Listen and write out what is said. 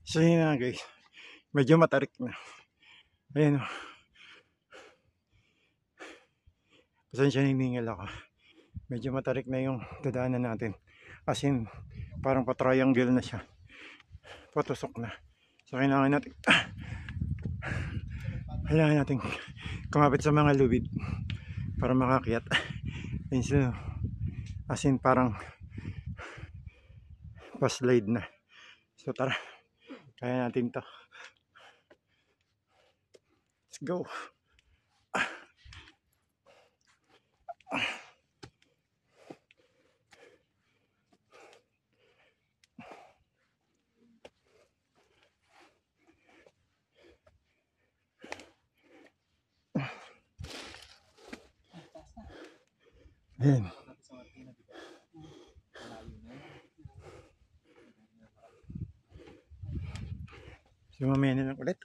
So yun na guys, medyo matarik na. Ayan o. Pasensya, hiningal ako. Medyo matarik na yung dadaanan natin. As in, parang pa-triangle na siya. Patusok na. So kailangan natin kumapit sa mga lubid para makakyat. And so, as in parang pa-slide na. So tara, kaya natin to. Let's go. Ayan. So mamaya na lang ulit.